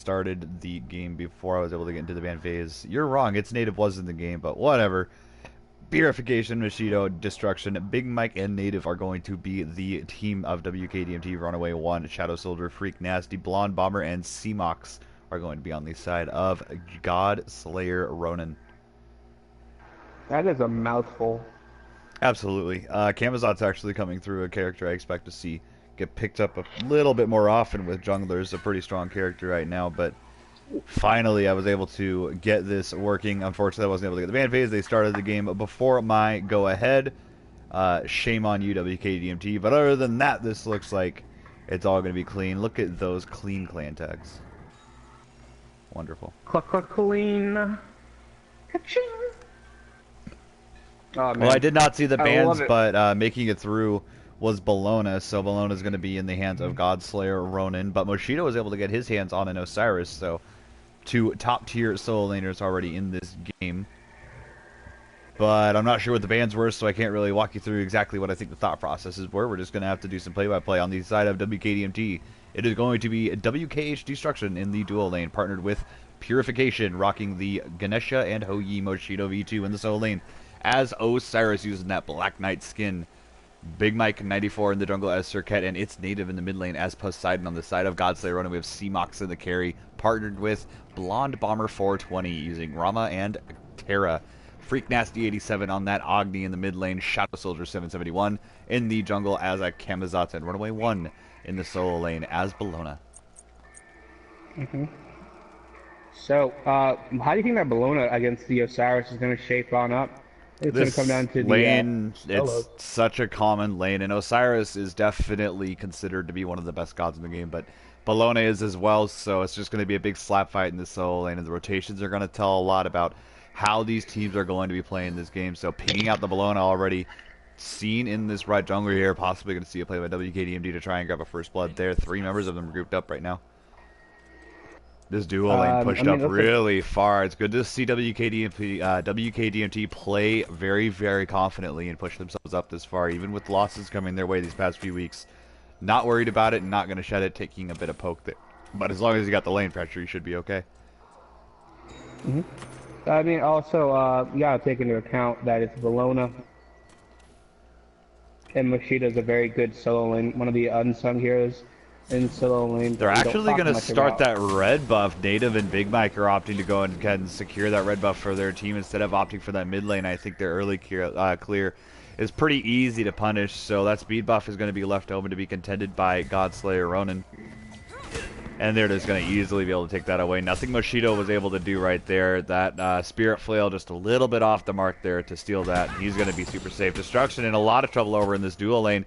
started the game before I was able to get into the ban phase. You're wrong. Its native was in the game, but whatever. Purification, Machido, Destruction, Big Mike, and Native are going to be the team of WKDMT. Runaway 1, Shadow Soldier, Freak Nasty, Blonde Bomber, and C-Mox are going to be on the side of God Slayer Ronin. That is a mouthful. Absolutely. Camazot's actually coming through, a character I expect to see get picked up a little bit more often with junglers. A pretty strong character right now, but finally I was able to get this working. Unfortunately, I wasn't able to get the ban phase. They started the game before my go-ahead. Shame on you, WKDMT. But other than that, this looks like it's all going to be clean. Look at those clean clan tags. Wonderful. Clean. Ka-ching. Oh, man. Well, I did not see the bans, but making it through was Bologna, so Bologna is going to be in the hands of Godslayer Ronin, but Moshido was able to get his hands on an Osiris, so two top-tier solo laners already in this game. But I'm not sure what the bans were, so I can't really walk you through exactly what I think the thought processes were. We're just going to have to do some play-by-play on the side of WKDMT. It is going to be WKH Destruction in the dual lane, partnered with Purification, rocking the Ganesha and Hoyi Moshido V2 in the solo lane, as Osiris using that Black Knight skin. Big Mike 94 in the jungle as Circuit, and its native in the mid lane as Poseidon on the side of Godslayer Ronin. We have C-Mox in the carry, partnered with Blonde Bomber 420 using Rama and Terra. Freak Nasty 87 on that Agni in the mid lane, Shadow Soldier 771 in the jungle as a Camazotz, and Runaway 1 in the solo lane as Bologna. So, how do you think that Bologna against the Osiris is going to shape on up? It's going to come down to lane, it's such a common lane, and Osiris is definitely considered to be one of the best gods in the game, but Bologna is as well, so it's just going to be a big slap fight in the solo lane, and the rotations are going to tell a lot about how these teams are going to be playing this game. So pinging out the Bologna already seen in this right jungle here, possibly going to see a play by WKDMT to try and grab a first blood there. 3 members of them are grouped up right now. This duo lane pushed up really far. It's good to see WKDMT play very, very confidently and push themselves up this far, even with losses coming their way these past few weeks. Not worried about it, not going to shed it, taking a bit of poke there. But as long as you got the lane pressure, you should be okay. I mean, also, you gotta take into account that it's Bologna. And Moshida's a very good solo lane, one of the unsung heroes in solo lane. They're actually going to start that red buff. Native and Big Mike are opting to go ahead and secure that red buff for their team instead of opting for that mid lane. I think their early clear is pretty easy to punish, so that speed buff is going to be left open to be contended by Godslayer Ronin. And they're just going to easily be able to take that away. Nothing Moshido was able to do right there. That Spirit Flail just a little bit off the mark there to steal that. He's going to be super safe. Destruction in a lot of trouble over in this dual lane.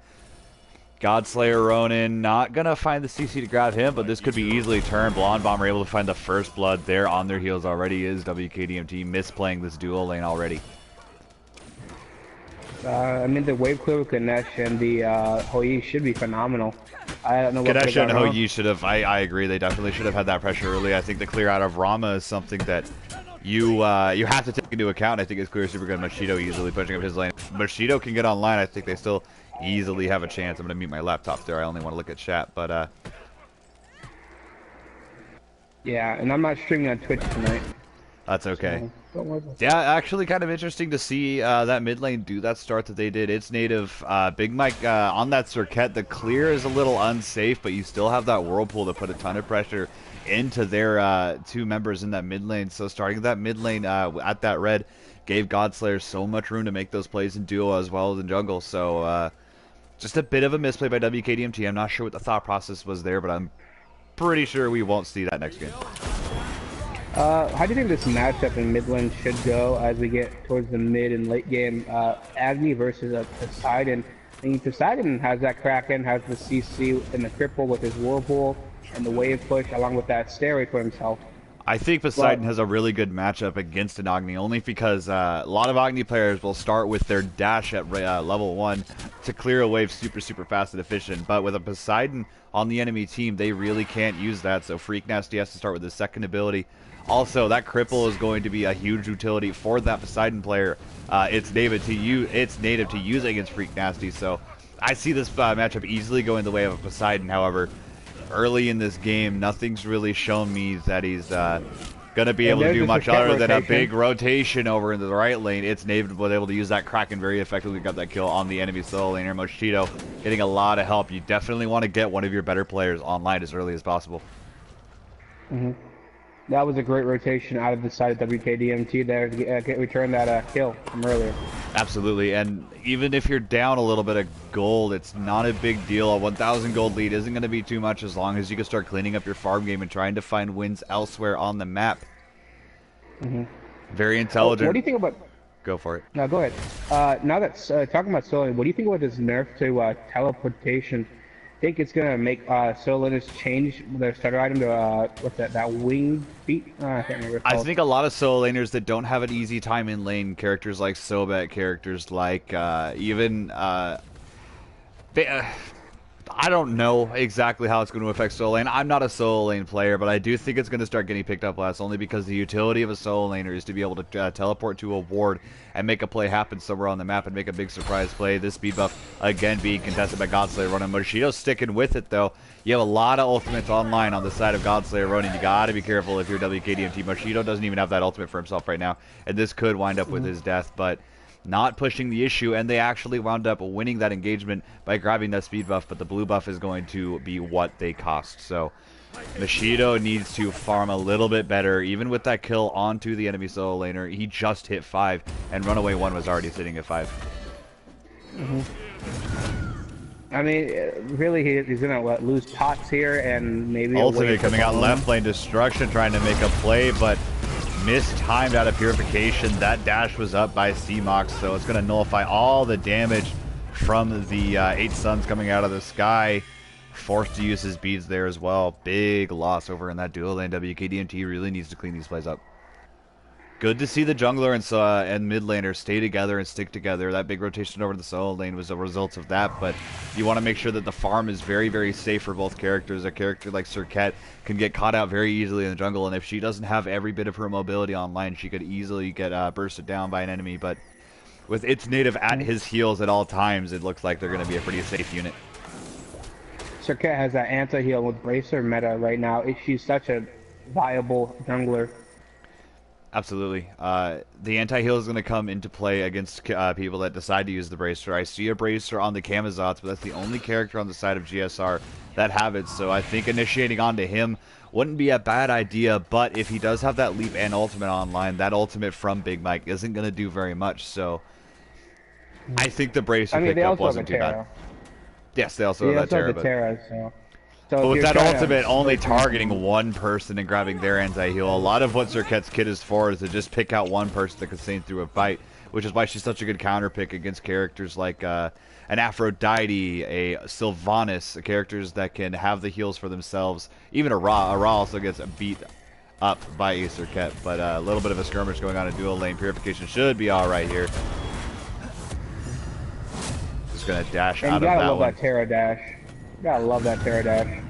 Godslayer Ronin not going to find the CC to grab him, but this could be easily turned. Blonde Bomber able to find the first blood there on their heels already. Is WKDMT misplaying this dual lane already? I mean, the wave clear with Ganesh and the Hoyi should be phenomenal. I don't know what Ganesh and Hoyi should have, I agree, they definitely should have had that pressure early. I think the clear out of Rama is something that you have to take into account. I think it's clear super good. Moshido easily pushing up his lane. Moshido can get online. I think they still easily have a chance. I'm going to mute my laptop there. I only want to look at chat, but yeah, and I'm not streaming on Twitch tonight. That's okay. Yeah, actually kind of interesting to see that mid lane do that start that they did. It's native. Big Mike on that Circuit. The clear is a little unsafe, but you still have that Whirlpool to put a ton of pressure into their 2 members in that mid lane. So starting that mid lane at that red gave Godslayer so much room to make those plays in duo as well as in jungle. So just a bit of a misplay by WKDMT. I'm not sure what the thought process was there, but I'm pretty sure we won't see that next game. How do you think this matchup in mid lane should go as we get towards the mid and late game? Agni versus Poseidon. I mean, Poseidon has that Kraken, has the CC and the cripple with his Whirlpool and the wave push along with that steroid for himself. I think Poseidon has a really good matchup against an Agni, only because a lot of Agni players will start with their dash at level 1 to clear a wave super fast and efficient. But with a Poseidon on the enemy team, they really can't use that, so Freak Nasty has to start with his second ability. Also, that cripple is going to be a huge utility for that Poseidon player. It's native to use against Freak Nasty, so I see this matchup easily going the way of a Poseidon. However, early in this game, nothing's really shown me that he's gonna be And able to do there's much a other than a rotation. big rotation over into the right lane. It's Naven was able to use that Kraken very effectively, got that kill on the enemy solo laner. Moschito getting a lot of help. You definitely want to get one of your better players online as early as possible. Mm-hmm. That was a great rotation out of the side of WKDMT there to return that kill from earlier. Absolutely, and even if you're down a little bit of gold, it's not a big deal. A 1,000 gold lead isn't going to be too much as long as you can start cleaning up your farm game and trying to find wins elsewhere on the map. Mm-hmm. Very intelligent. What do you think about... Go for it. No, go ahead. Now that talking about solo, what do you think about this nerf to teleportation? Think it's gonna make solo laners change their starter item to what's that wing feet? I can't remember. I think a lot of solo laners that don't have an easy time in lane, characters like Sobek, characters like even I don't know exactly how it's going to affect solo lane. I'm not a solo lane player, but I do think it's going to start getting picked up less, only because the utility of a solo laner is to be able to teleport to a ward and make a play happen somewhere on the map and make a big surprise play. This speed buff, again, being contested by Godslayer Ronin. Moschito's sticking with it, though. You have a lot of ultimates online on the side of Godslayer Ronin. You got to be careful if you're WKDMT. Moschito doesn't even have that ultimate for himself right now, and this could wind up with his death, but not pushing the issue, and they actually wound up winning that engagement by grabbing that speed buff, but the blue buff is going to be what they cost. So Moschito needs to farm a little bit better. Even with that kill onto the enemy solo laner, he just hit 5, and Runaway 1 was already sitting at 5. I mean, really, he's gonna lose pots here, and maybe Ultimate coming out left lane, Destruction trying to make a play, but mistimed out of Purification. That dash was up by C-Mox, so it's going to nullify all the damage from the 8 suns coming out of the sky. Forced to use his beads there as well. Big loss over in that duo lane. WKDMT really needs to clean these plays up. Good to see the jungler and mid laner stay together and stick together. That big rotation over to the solo lane was a result of that, but you want to make sure that the farm is very, very safe for both characters. A character like Serket can get caught out very easily in the jungle, and if she doesn't have every bit of her mobility online, she could easily get bursted down by an enemy, but with its native at his heels at all times, it looks like they're going to be a pretty safe unit. Serket has that anti-heal with Bracer meta right now. She's such a viable jungler. Absolutely. The anti-heal is going to come into play against people that decide to use the Bracer. I see a Bracer on the Kamazots, but that's the only character on the side of GSR that have it, so I think initiating onto him wouldn't be a bad idea, but if he does have that leap and ultimate online, that ultimate from Big Mike isn't going to do very much, so I think the Bracer pickup wasn't too bad. Yes, they also have that Terra, So but with that ultimate only targeting one person and grabbing their anti-heal, a lot of what Serket's kit is for is to just pick out one person that can sustain through a fight, which is why she's such a good counter pick against characters like an Aphrodite, a Sylvanas, characters that can have the heals for themselves. Even a Ra. A Ra also gets beat up by a Serket, but a little bit of a skirmish going on in dual lane. Purification should be alright here. Just going to dash out of that one. You gotta love that Terra dash. Gotta love that Terra dash.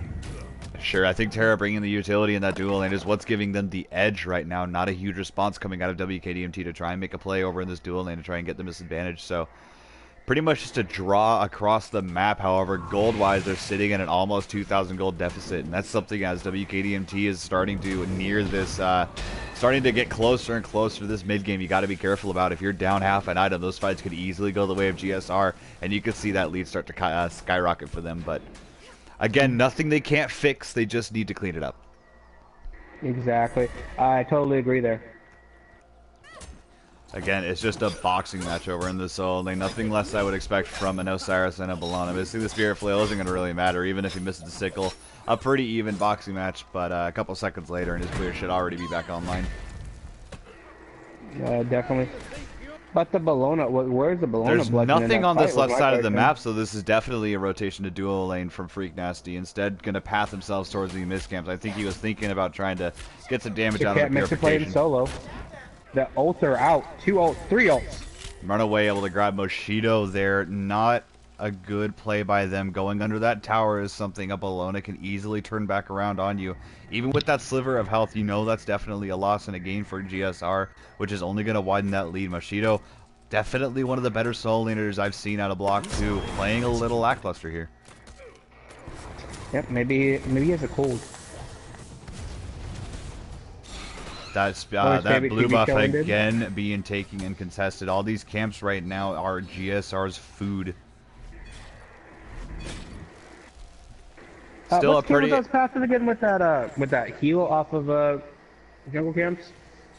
Sure, I think Terra bringing the utility in that dual lane is what's giving them the edge right now. Not a huge response coming out of WKDMT to try and make a play over in this dual lane to try and get the disadvantage. So pretty much just a draw across the map. However, gold-wise, they're sitting at an almost 2,000 gold deficit, and that's something as WKDMT is starting to near this, starting to get closer and closer to this mid-game. You got to be careful about if you're down half an item, those fights could easily go the way of GSR, and you could see that lead start to skyrocket for them. But again, nothing they can't fix. They just need to clean it up. Exactly. I totally agree there. Again, it's just a boxing match over in this solo lane. Nothing less I would expect from an Osiris and a Bellona. Missing the Spirit Flail isn't going to really matter, even if he misses the Sickle. A pretty even boxing match, but a couple seconds later and his clear should already be back online. Definitely. But the Bellona, where's the Bellona? There's nothing on this left side of the map, so this is definitely a rotation to dual lane from Freak Nasty. Instead, going to path themselves towards the miss camps. I think he was thinking about trying to get some damage out of the Purification. Playing solo. The ults are out. 2 ults, 3 ults. Runaway able to grab Moschito there. Not a good play by them. Going under that tower is something a Bellona can easily turn back around on you. Even with that sliver of health, you know that's definitely a loss and a gain for GSR, which is only going to widen that lead. Moschito, definitely one of the better solo laners I've seen out of Block 2, playing a little lackluster here. Yep, maybe he has a cold. That's Or his that favorite blue TV buff show ended. again being taken and contested. All these camps right now are GSR's food. Still a What's pretty. Camazot's passive again with that heal off of jungle camps?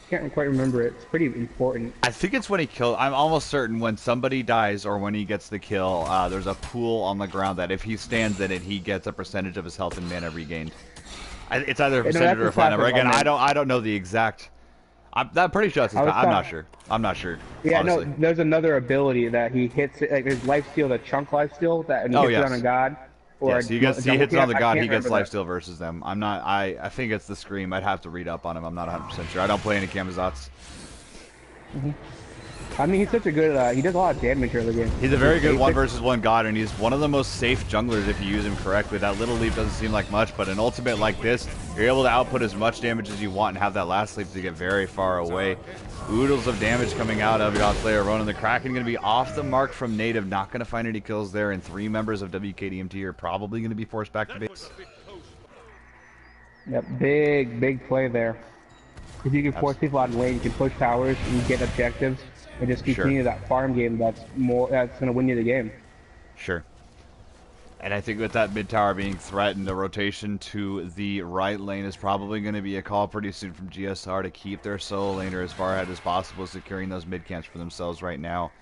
Can't quite remember it. It's pretty important. I think it's when he kills. I'm almost certain when somebody dies or when he gets the kill, there's a pool on the ground that if he stands in it, he gets a percentage of his health and mana regained. It's either a No, percentage that's or his a flat number. passive. Again, I don't know the exact. I'm pretty sure it's his. I was I'm not sure. I'm not sure. Yeah, Honestly. no, there's another ability that he hits it, like his lifesteal, the chunk lifesteal, that when he Oh hits it on yes. a god or Yes, a he jungle hits it on camp. the I god. can't He gets remember lifesteal versus them. I'm not. I think it's the scream. I'd have to read up on him. I'm not 100% sure. I don't play any Kamazots. that. I mean, he's such a good. He does a lot of damage early game. He's a very good 1 versus 1 god, and he's one of the most safe junglers if you use him correctly. That little leap doesn't seem like much, but an ultimate like this, you're able to output as much damage as you want and have that last leap to get very far away. Oodles of damage coming out of Godslayer Ronan. The Kraken going to be off the mark from native, not going to find any kills there, and 3 members of WKDMT are probably going to be forced back to base. Yep, big play there. If you can force people out of lane, you can push towers and get objectives, and just continue that farm game. That's going to win you the game. Sure. And I think with that mid tower being threatened, the rotation to the right lane is probably going to be a call pretty soon from GSR to keep their solo laner as far ahead as possible, securing those mid camps for themselves right now.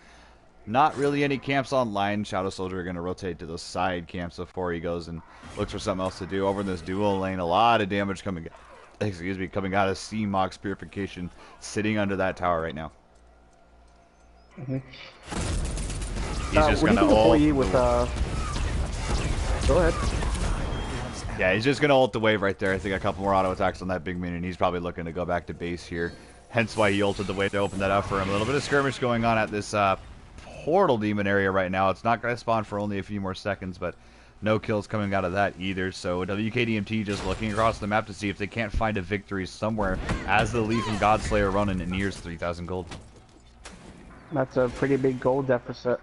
Not really any camps online. Shadow Soldier are going to rotate to those side camps before he goes and looks for something else to do. Over in this duo lane, a lot of damage coming out of C-Mox Purification sitting under that tower right now. He's just going to ult. Go ahead. Yeah, he's just going to ult the wave right there. I think a couple more auto attacks on that big minion. He's probably looking to go back to base here. Hence why he ulted the wave to open that up for him. A little bit of skirmish going on at this portal demon area right now. It's not going to spawn for only a few more seconds, but no kills coming out of that either. So WKDMT just looking across the map to see if they can't find a victory somewhere as the lead from Godslayer Ronan nears 3,000 gold. That's a pretty big gold deficit.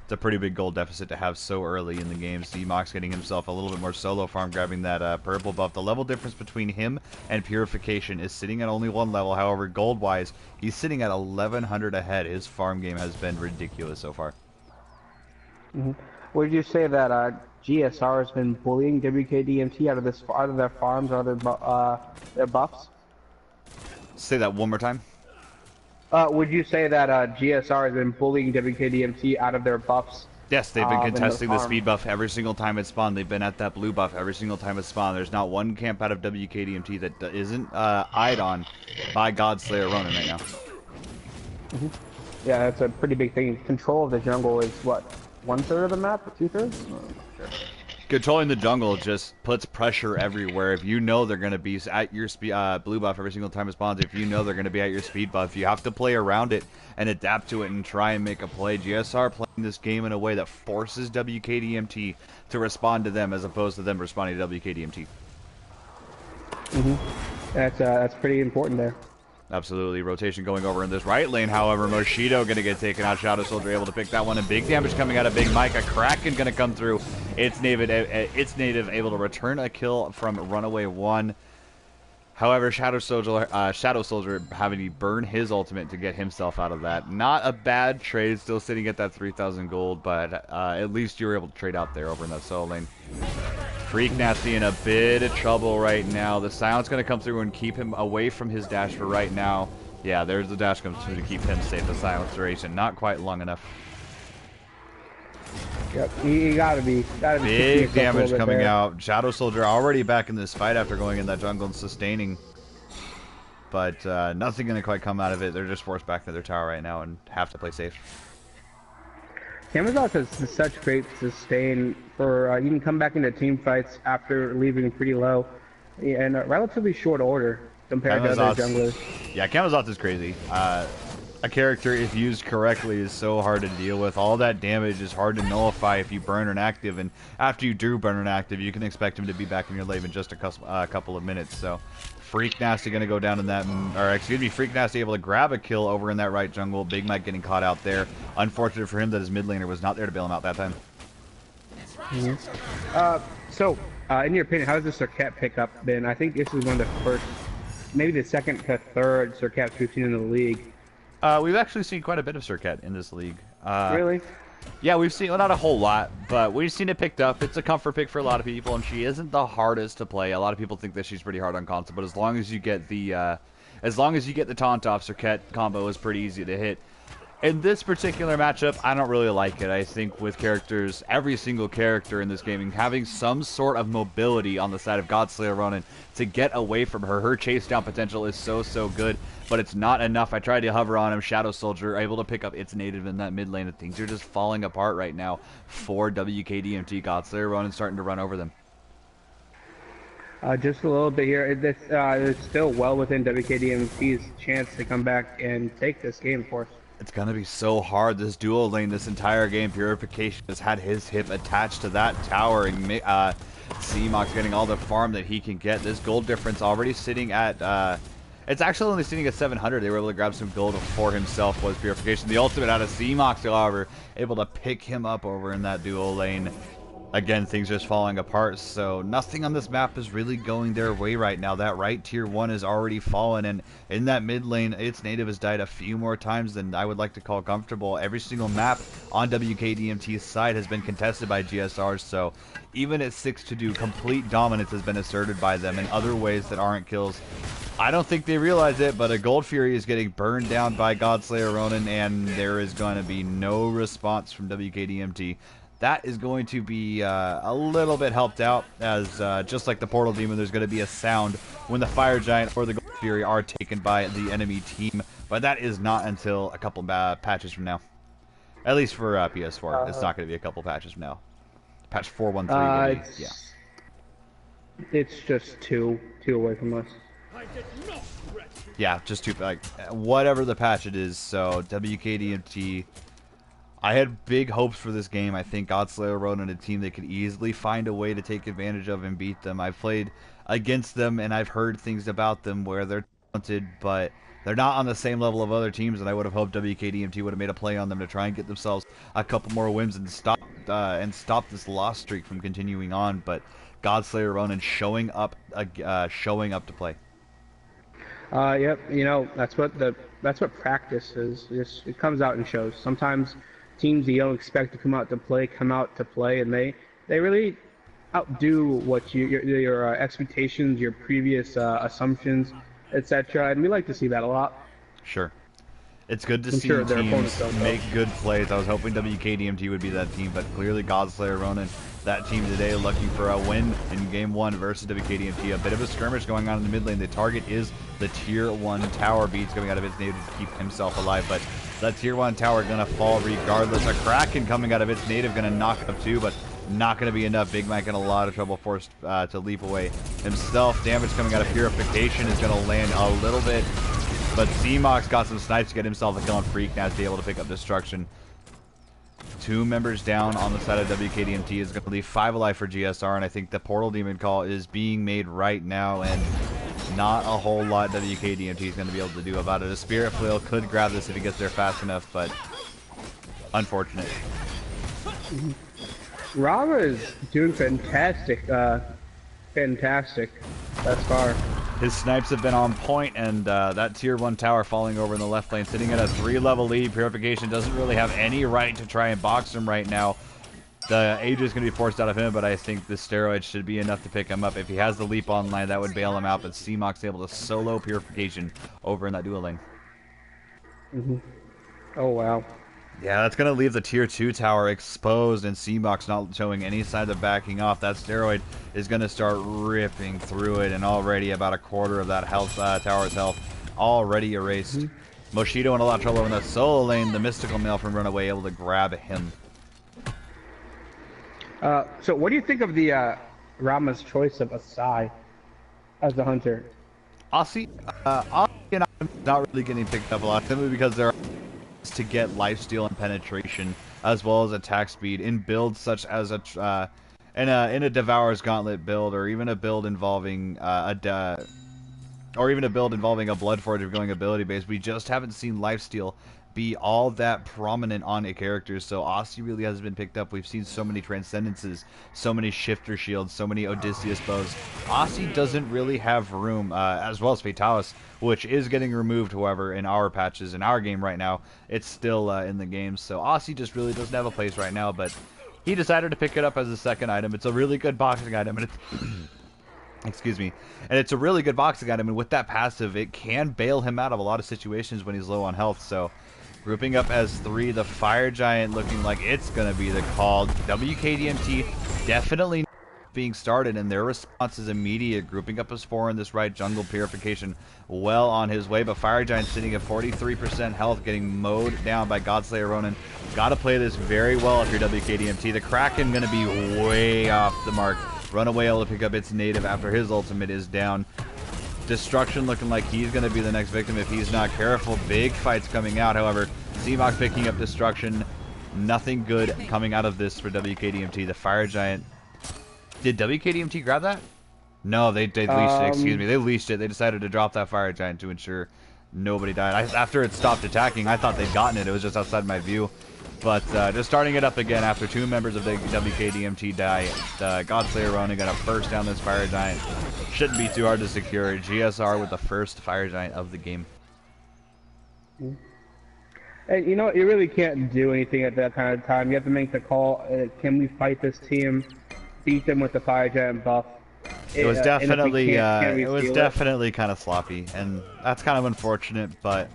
It's a pretty big gold deficit to have so early in the game. C-Mox getting himself a little bit more solo farm, grabbing that purple buff. The level difference between him and Purification is sitting at only 1 level. However, gold-wise, he's sitting at 1,100 ahead. His farm game has been ridiculous so far. Would you say that GSR has been bullying WKDMT out of their farms, out of their buffs? Say that one more time. Would you say that GSR has been bullying WKDMT out of their buffs? Yes, they've been contesting the farm? speed buff every single time it's spawned. They've been at that blue buff every single time it's spawned. There's not one camp out of WKDMT that isn't eyed on by Godslayer Ronan right now. Yeah, that's a pretty big thing. Control of the jungle is what, 1/3 of the map, or 2/3? Controlling the jungle just puts pressure everywhere. If you know they're going to be at your blue buff every single time it spawns, if you know they're going to be at your speed buff, you have to play around it and adapt to it and try and make a play. GSR playing this game in a way that forces WKDMT to respond to them as opposed to them responding to WKDMT. That's pretty important there. Absolutely. Rotation going over in this right lane, however. Moshido going to get taken out. Shadow Soldier able to pick that one, and big damage coming out of Big Mike. A Kraken going to come through. It's native able to return a kill from Runaway 1. However, Shadow Soldier having to burn his ultimate to get himself out of that. Not a bad trade, still sitting at that 3,000 gold, but at least you were able to trade out there over in that solo lane. Freak Nasty in a bit of trouble right now. The silence going to come through and keep him away from his dash for right now. Yeah, there's the dash comes through to keep him safe. The silence duration not quite long enough. Yep, you gotta be big damage coming out. Shadow Soldier already back in this fight after going in that jungle and sustaining. But nothing going to quite come out of it. They're just forced back to their tower right now and have to play safe. Camazotz has such great sustain for you can come back into team fights after leaving pretty low in a relatively short order compared to other junglers. Yeah, Camazotz is crazy. A character, if used correctly, is so hard to deal with. All that damage is hard to nullify if you burn an active, and after you do burn an active, you can expect him to be back in your lane in just a couple of minutes. So, Freak Nasty going to go down in that, or excuse me, Freak Nasty able to grab a kill over in that right jungle. Big Mike getting caught out there. Unfortunate for him that his mid laner was not there to bail him out that time. So, In your opinion, how's the Circuit pickup been? I think this is one of the first, maybe the second to third Circuits we've seen in the league. We've actually seen quite a bit of Circuit in this league. Really? Yeah, we've seen, well, not a whole lot, but we've seen it picked up. It's a comfort pick for a lot of people, and she isn't the hardest to play. A lot of people think that she's pretty hard on console, but as long as you get the taunt off, Circuit combo is pretty easy to hit. In this particular matchup, I don't really like it. I think with characters, every single character in this gaming, having some sort of mobility on the side of Godslayer Ronin to get away from her. Her chase down potential is so good, but it's not enough. I tried to hover on him, Shadow Soldier, able to pick up its native in that mid lane, and things are just falling apart right now for WKDMT. Godslayer Ronin starting to run over them. Just a little bit here. It's still well within WKDMT's chance to come back and take this game for us. It's going to be so hard. This dual lane, this entire game, Purification has had his hip attached to that tower, and CMOX getting all the farm that he can get. This gold difference already sitting at, it's actually only sitting at 700. They were able to grab some gold for himself was Purification. The ultimate out of CMOX, however, able to pick him up over in that dual lane. Again, things just falling apart, so nothing on this map is really going their way right now. That right tier 1 is already fallen, and in that mid lane, its native has died a few more times than I would like to call comfortable. Every single map on WKDMT's side has been contested by GSR, so even at 6-2, complete dominance has been asserted by them in other ways that aren't kills. I don't think they realize it, but a Gold Fury is getting burned down by Godslayer Ronin, and there is going to be no response from WKDMT. That is going to be a little bit helped out, as just like the Portal Demon, there's going to be a sound when the Fire Giant or the Gold Fury are taken by the enemy team. But that is not until a couple patches from now. At least for PS4. It's not going to be a couple patches from now. Patch 413. Yeah. It's just two away from us. Yeah, just two. Like, whatever the patch it is. So, WKDMT... I had big hopes for this game. I think Godslayer Ronin, a team that could easily find a way to take advantage of and beat them. I've played against them, and I've heard things about them where they're talented, but they're not on the same level of other teams, and I would have hoped WKDMT would have made a play on them to try and get themselves a couple more wins and stop this loss streak from continuing on. But Godslayer Ronin showing up to play. Yep. You know, that's what practice is. It comes out in shows. Sometimes teams you don't expect to come out to play, and they really outdo what your expectations, your previous assumptions, etc. And we like to see that a lot. Sure. It's good to see teams make good plays. I was hoping WKDMT would be that team, but clearly Godslayer Ronin, that team today, looking for a win in Game 1 versus WKDMT. A bit of a skirmish going on in the mid lane. The target is the Tier 1 tower. Beats coming out of its native to keep himself alive, but that Tier 1 tower going to fall regardless. A Kraken coming out of its native going to knock it up too, but not going to be enough. Big Mike in a lot of trouble, forced to leap away himself. Damage coming out of Purification is going to land a little bit, but CMOX got some snipes to get himself a kill on Freak. Now to be able to pick up Destruction. 2 members down on the side of WKDMT is going to leave 5 alive for GSR, and I think the Portal Demon call is being made right now, and not a whole lot WKDMT is going to be able to do about it. A Spirit Flail could grab this if he gets there fast enough, but unfortunate. Rava is doing fantastic thus far. His snipes have been on point, and that Tier 1 tower falling over in the left lane, sitting at a 3-level lead. Purification doesn't really have any right to try and box him right now. The Age is going to be forced out of him, but I think the steroid should be enough to pick him up. If he has the leap online, that would bail him out, but CMOX able to solo Purification over in that dual lane. Oh, wow. Yeah, that's going to leave the Tier 2 tower exposed, and CMOX not showing any signs of backing off. That steroid is going to start ripping through it, and already about a quarter of that tower's health already erased. Moshido in a lot of trouble in the solo lane. The Mystical Male from Runaway able to grab him. So what do you think of the Rama's choice of Asai as the hunter? Aussie and I'm not really getting picked up a lot, simply because there are to get lifesteal and penetration, as well as attack speed in builds such as in a Devourer's Gauntlet build, or even a build involving a Bloodforge of going ability base. We just haven't seen lifesteal be all that prominent on a character. So Aussie really has been picked up. We've seen so many Transcendences, so many Shifter Shields, so many Odysseus bows. Aussie doesn't really have room, as well as Fatalis, which is getting removed, however, in our patches, in our game right now. It's still in the game, so Aussie just really doesn't have a place right now, but he decided to pick it up as a second item. It's a really good boxing item, and it's... Excuse me. And it's a really good boxing item, and with that passive, it can bail him out of a lot of situations when he's low on health, so... Grouping up as 3, the Fire Giant looking like it's going to be the call. WKDMT definitely being started, and their response is immediate. Grouping up as 4 in this right jungle. Purification well on his way, but Fire Giant sitting at 43% health, getting mowed down by Godslayer Ronin. Got to play this very well if you're WKDMT. The Kraken going to be way off the mark. Runaway able to pick up its native after his ultimate is down. Destruction looking like he's going to be the next victim if he's not careful. Big fights coming out, however. Zemox picking up Destruction. Nothing good coming out of this for WKDMT. The Fire Giant. Did WKDMT grab that? No, they leashed it. Excuse me. They leashed it. They decided to drop that Fire Giant to ensure nobody died. After it stopped attacking, I thought they'd gotten it. It was just outside my view. But just starting it up again after 2 members of the WKDMT die. Godslayer Ronin got to burst down this Fire Giant. Shouldn't be too hard to secure. GSR with the first Fire Giant of the game. And you know, you really can't do anything at that kind of time. You have to make the call, can we fight this team, beat them with the Fire Giant buff? It was definitely kind of sloppy, and that's kind of unfortunate, but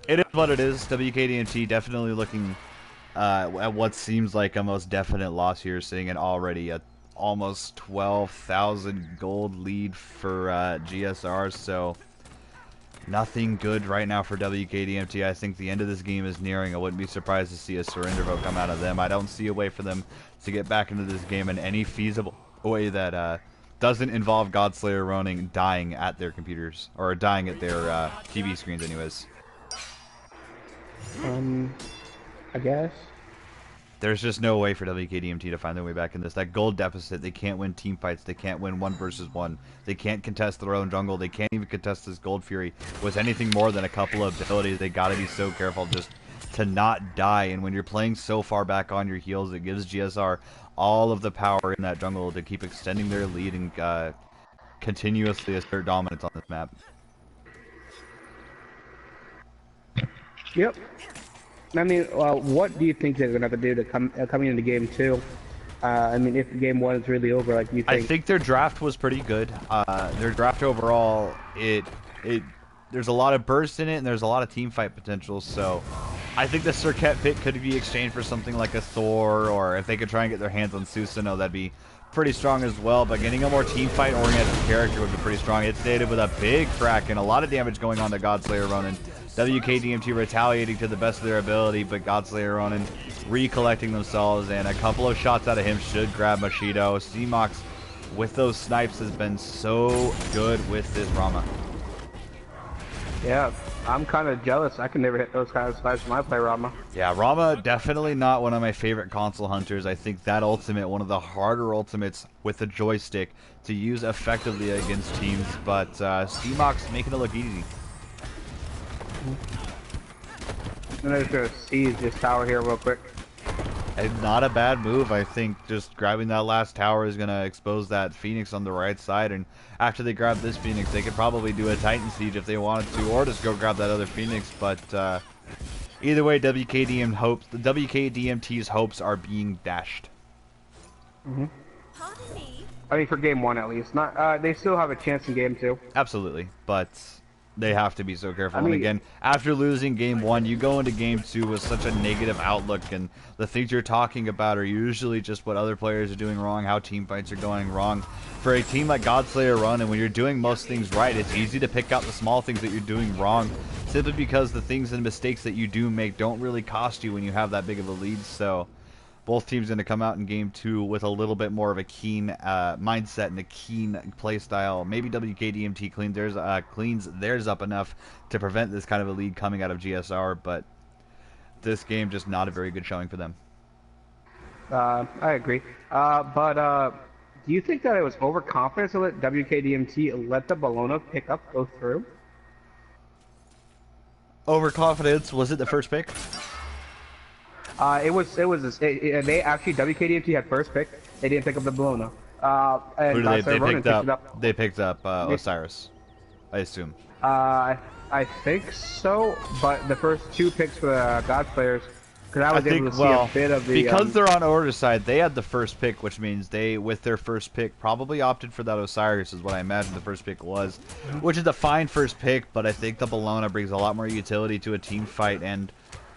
it is what it is. WKDMT definitely looking at what seems like a most definite loss here, sitting at already a almost 12,000 gold lead for GSR, so nothing good right now for WKDMT. I think the end of this game is nearing. I wouldn't be surprised to see a surrender vote come out of them. I don't see a way for them to get back into this game in any feasible way that doesn't involve Godslayer Ronin dying at their computers, or dying at their TV screens anyways. I guess. There's just no way for WKDMT to find their way back in this. That gold deficit, they can't win team fights. They can't win 1 versus 1. They can't contest their own jungle. They can't even contest this Gold Fury with anything more than a couple of abilities. They gotta be so careful just to not die. And when you're playing so far back on your heels, it gives GSR all of the power in that jungle to keep extending their lead and continuously assert dominance on this map. Yep. I mean, what do you think they're gonna have to do to coming into game 2? I mean, if game 1 is really over, like you think? I think their draft was pretty good. Their draft overall, there's a lot of burst in it, and there's a lot of team fight potential. So, I think the Serket pick could be exchanged for something like a Thor, or if they could try and get their hands on Susanoo, that'd be pretty strong as well. But getting a more team fight oriented character would be pretty strong. It's native with a big Kraken, a lot of damage going on to Godslayer Ronin. WKDMT retaliating to the best of their ability, but Godslayer Ronin recollecting themselves, and a couple of shots out of him should grab Mashido. Zemox with those snipes has been so good with this Rama. Yeah, I'm kind of jealous. I can never hit those kind of snipes when I play Rama. Yeah, Rama definitely not one of my favorite console hunters. I think that ultimate, one of the harder ultimates with the joystick to use effectively against teams, but Zemox making it look easy. I'm gonna just seize this tower here real quick. And not a bad move. I think just grabbing that last tower is gonna expose that Phoenix on the right side, and after they grab this Phoenix, they could probably do a Titan Siege if they wanted to, or just go grab that other Phoenix. But either way, WKDMT's hopes are being dashed. I mean, for game 1 at least. Not. They still have a chance in game 2. Absolutely, but they have to be so careful. I mean, and again, after losing game 1, you go into game 2 with such a negative outlook, and the things you're talking about are usually just what other players are doing wrong, how team fights are going wrong. For a team like Godslayer Ronin, when you're doing most things right, it's easy to pick out the small things that you're doing wrong, simply because the things and mistakes that you do make don't really cost you when you have that big of a lead. So both teams going to come out in game 2 with a little bit more of a keen mindset and a keen play style. Maybe WKDMT cleans theirs up enough to prevent this kind of a lead coming out of GSR, but this game just not a very good showing for them. I agree. But do you think that it was overconfidence to let WKDMT let the Bologna pick up go through? Overconfidence, was it the first pick? They actually WKDMT had first pick. They didn't pick up the Bologna. Who And did they Ronan picked picked it up? up. They picked up They, Osiris, I assume. I think so, but the first two picks for the God players, because I was able to see a bit of the because they're on order side, they had the first pick, which means they, with their first pick, probably opted for that Osiris, is what I imagine the first pick was, which is a fine first pick, but I think the Bologna brings a lot more utility to a team fight, and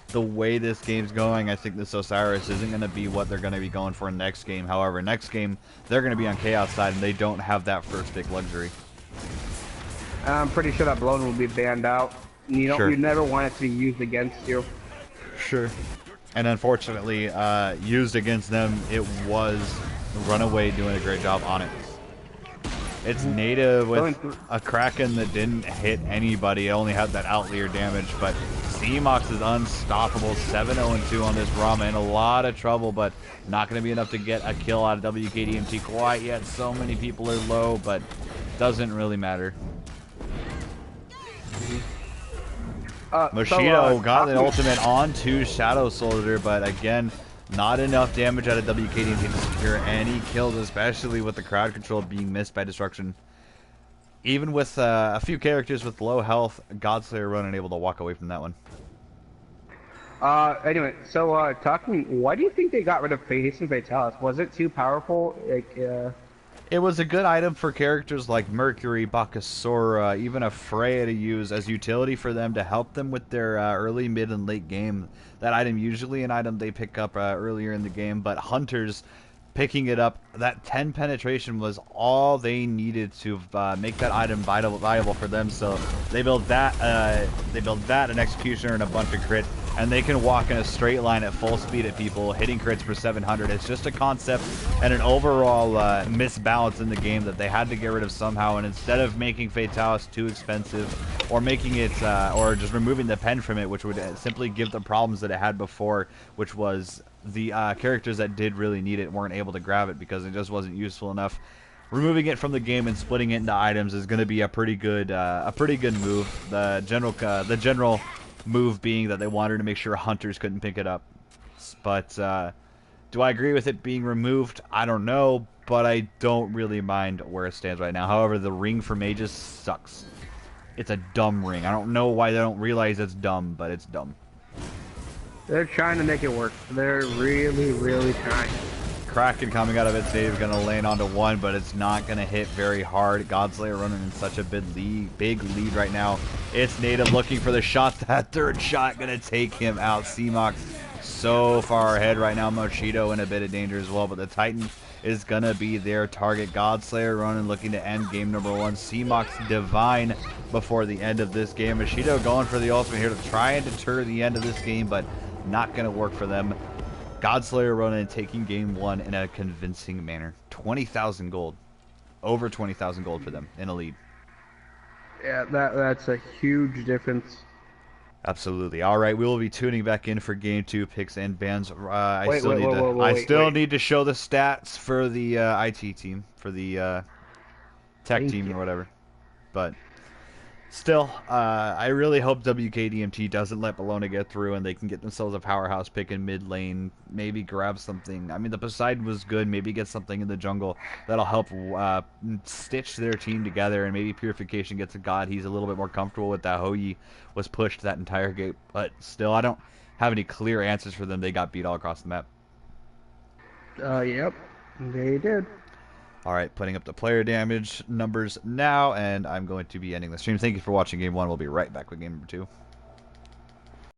the way this game's going, I think this Osiris isn't going to be what they're going to be going for next game. However, next game, they're going to be on Chaos side, and they don't have that first pick luxury. I'm pretty sure that Bologna will be banned out. You never want it to be used against you. Sure. And unfortunately, used against them, it was Runaway doing a great job on it. It's native with a Kraken that didn't hit anybody. It only had that outlier damage, but Seamox is unstoppable. 7-0-2 on this Rama, in a lot of trouble, but not going to be enough to get a kill out of WKDMT quite yet. So many people are low, but doesn't really matter. Moshido got the ultimate onto Shadow Soldier, but again, not enough damage out of WKDMT to secure any kills, especially with the crowd control being missed by destruction. Even with a few characters with low health, Godslayer Ronan able to walk away from that one. Anyway, so why do you think they got rid of Hasten Fatalis? Was it too powerful? It was a good item for characters like Mercury, Bakasura, even a Freya to use as utility for them to help them with their early, mid, and late game. That item usually an item they pick up earlier in the game, but Hunters picking it up, that 10 penetration was all they needed to make that item viable for them. So they built that, an Executioner, and a bunch of crit, and they can walk in a straight line at full speed at people, hitting crits for 700. It's just a concept and an overall misbalance in the game that they had to get rid of somehow. And instead of making Fatalis too expensive, or making it, or just removing the pen from it, which would simply give the problems that it had before, which was the characters that did really need it weren't able to grab it because it just wasn't useful enough. Removing it from the game and splitting it into items is going to be a pretty good move. The general move being that they wanted to make sure Hunters couldn't pick it up. But do I agree with it being removed? I don't know, but I don't really mind where it stands right now. However, the ring for mages sucks. It's a dumb ring. I don't know why they don't realize it's dumb, but it's dumb. They're trying to make it work. They're really, really trying. Kraken coming out of its save is going to land onto one, but it's not going to hit very hard. Godslayer running in such a big lead right now. It's Native looking for the shot. That third shot going to take him out. Seamox so far ahead right now. Moshido in a bit of danger as well, but the Titan is going to be their target. Godslayer running looking to end game number one. Seamox Divine before the end of this game. Moshido going for the ultimate here to try and deter the end of this game, but not going to work for them. Godslayer Ronan taking game one in a convincing manner. 20,000 gold. Over 20,000 gold for them in a lead. Yeah, that's a huge difference. Absolutely. All right, we will be tuning back in for game two picks and bans. I still need to show the stats for the IT team, for the tech team or whatever. But still, I really hope WKDMT doesn't let Bologna get through and they can get themselves a powerhouse pick in mid lane. Maybe grab something. I mean, the Poseidon was good. Maybe get something in the jungle that'll help stitch their team together. And maybe Purification gets a god. He's a little bit more comfortable with that. Hoyi was pushed that entire game. But still, I don't have any clear answers for them. They got beat all across the map. Yep, they did. All right, putting up the player damage numbers now, and I'm going to be ending the stream. Thank you for watching game one. We'll be right back with game number two.